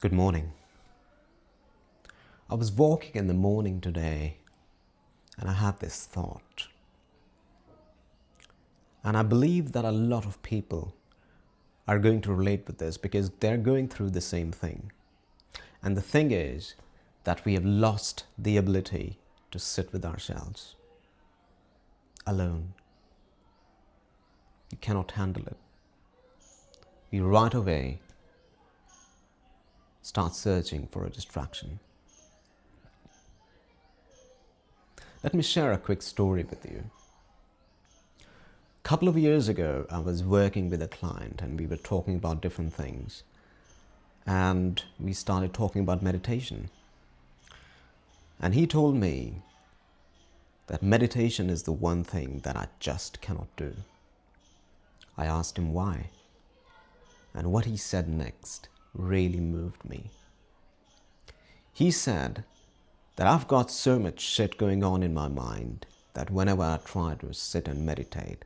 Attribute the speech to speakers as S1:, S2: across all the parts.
S1: Good morning. I was walking in the morning today and I had this thought. And I believe that a lot of people are going to relate with this because they're going through the same thing. And the thing is that we have lost the ability to sit with ourselves alone. You cannot handle it. We right away start searching for a distraction. Let me share a quick story with you. A couple of years ago, I was working with a client and we were talking about different things. And we started talking about meditation. And he told me that meditation is the one thing that I just cannot do. I asked him why. And what he said next really moved me. He said that I've got so much shit going on in my mind that whenever I try to sit and meditate,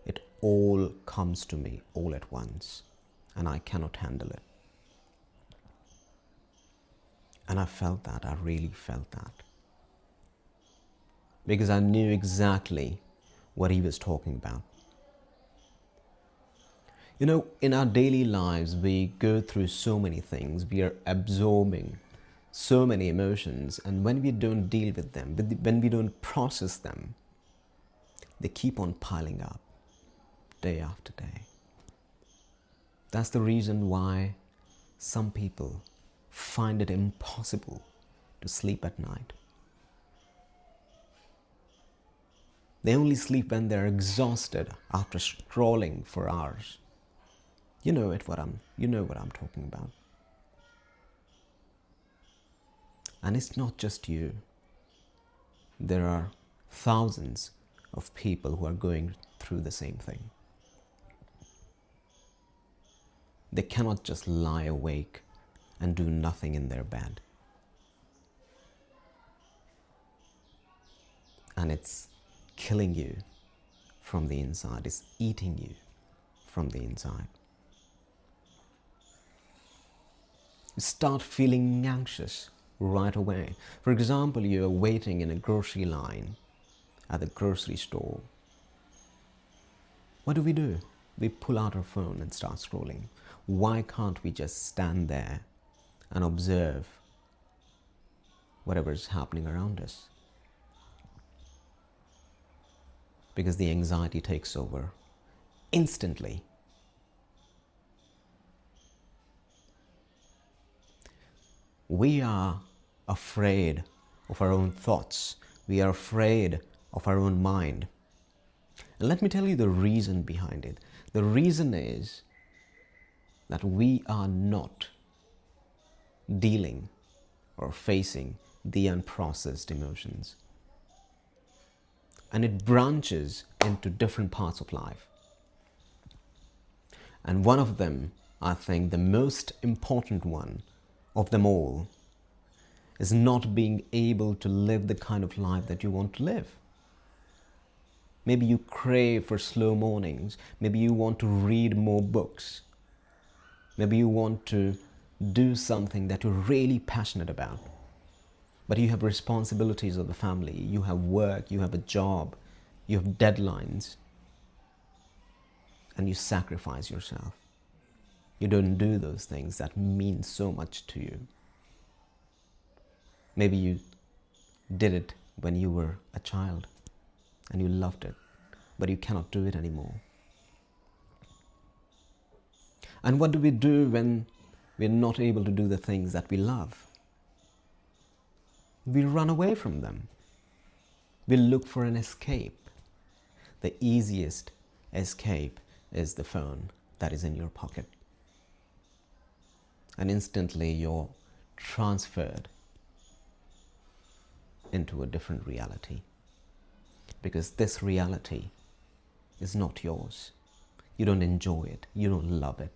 S1: it all comes to me all at once and I cannot handle it. And I felt that, I really felt that. Because I knew exactly what he was talking about. You know, in our daily lives, we go through so many things. We are absorbing so many emotions. And when we don't deal with them, when we don't process them, they keep on piling up day after day. That's the reason why some people find it impossible to sleep at night. They only sleep when they're exhausted after scrolling for hours. You know what I'm talking about. And it's not just you. There are thousands of people who are going through the same thing. They cannot just lie awake and do nothing in their bed. And it's killing you from the inside. It's eating you from the inside. You start feeling anxious right away. For example, you're waiting in a grocery line at the grocery store. What do? We pull out our phone and start scrolling. Why can't we just stand there and observe whatever is happening around us? Because the anxiety takes over instantly. We are afraid of our own thoughts. We are afraid of our own mind. And let me tell you the reason behind it. The reason is that we are not dealing or facing the unprocessed emotions. And it branches into different parts of life. And one of them, I think the most important one of them all, is not being able to live the kind of life that you want to live. Maybe you crave for slow mornings. Maybe you want to read more books. Maybe you want to do something that you're really passionate about. But you have responsibilities of the family. You have work, you have a job, you have deadlines. And you sacrifice yourself. You don't do those things that mean so much to you. Maybe you did it when you were a child and you loved it, but you cannot do it anymore. And what do we do when we're not able to do the things that we love? We run away from them. We look for an escape. The easiest escape is the phone that is in your pocket. And instantly you're transferred into a different reality. Because this reality is not yours. You don't enjoy it. You don't love it.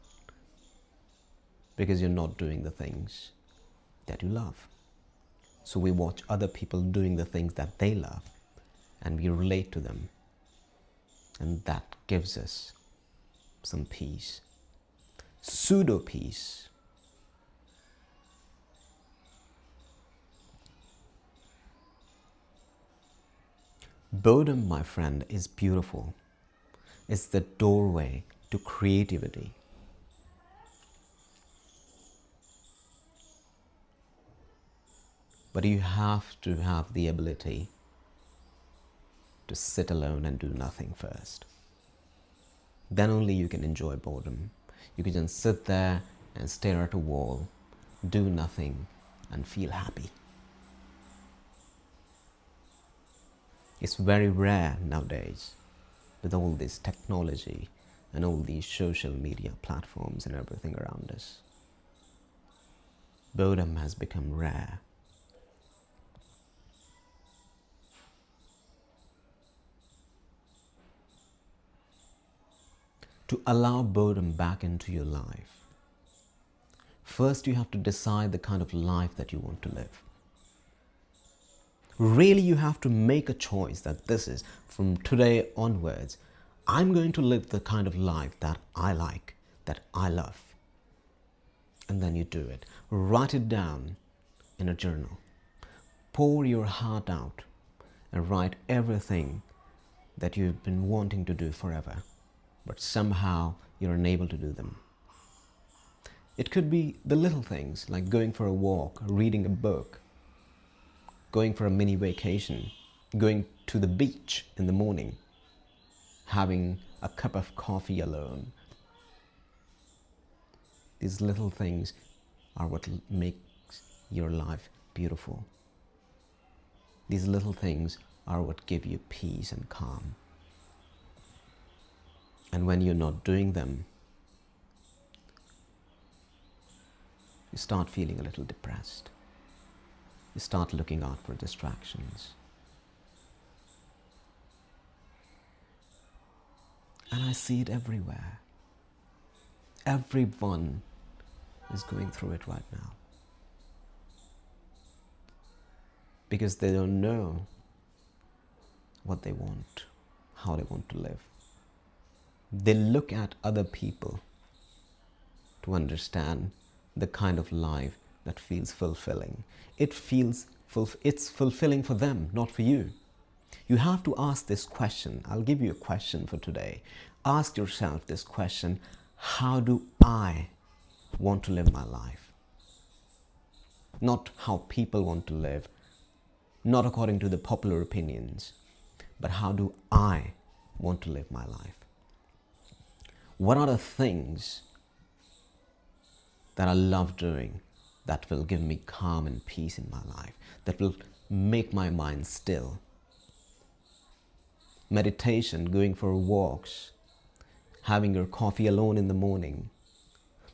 S1: Because you're not doing the things that you love. So we watch other people doing the things that they love and we relate to them. And that gives us some peace. Pseudo peace. Boredom, my friend, is beautiful. It's the doorway to creativity. But you have to have the ability to sit alone and do nothing first. Then only you can enjoy boredom. You can just sit there and stare at a wall, do nothing, and feel happy. It's very rare nowadays with all this technology and all these social media platforms and everything around us. Boredom has become rare. To allow boredom back into your life, first you have to decide the kind of life that you want to live. Really, you have to make a choice that this is, from today onwards, I'm going to live the kind of life that I like, that I love. And then you do it. Write it down in a journal. Pour your heart out and write everything that you've been wanting to do forever, but somehow you're unable to do them. It could be the little things like going for a walk, reading a book, going for a mini vacation, going to the beach in the morning, having a cup of coffee alone. These little things are what makes your life beautiful. These little things are what give you peace and calm. And when you're not doing them, you start feeling a little depressed. You start looking out for distractions. And I see it everywhere. Everyone is going through it right now. Because they don't know what they want, how they want to live. They look at other people to understand the kind of life that feels fulfilling. It's fulfilling for them, not for you. You have to ask this question. I'll give you a question for today. Ask yourself this question: how do I want to live my life? Not how people want to live, not according to the popular opinions, but how do I want to live my life? What are the things that I love doing that will give me calm and peace in my life, that will make my mind still? Meditation, going for walks, having your coffee alone in the morning,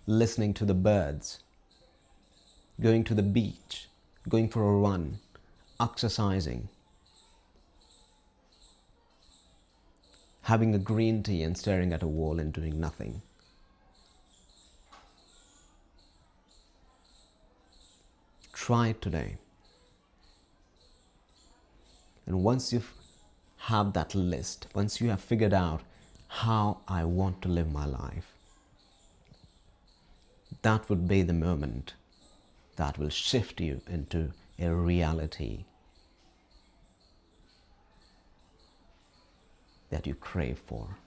S1: listening to the birds, going to the beach, going for a run, exercising, having a green tea and staring at a wall and doing nothing. Try it today. And once you have that list, once you have figured out how I want to live my life, that would be the moment that will shift you into a reality that you crave for.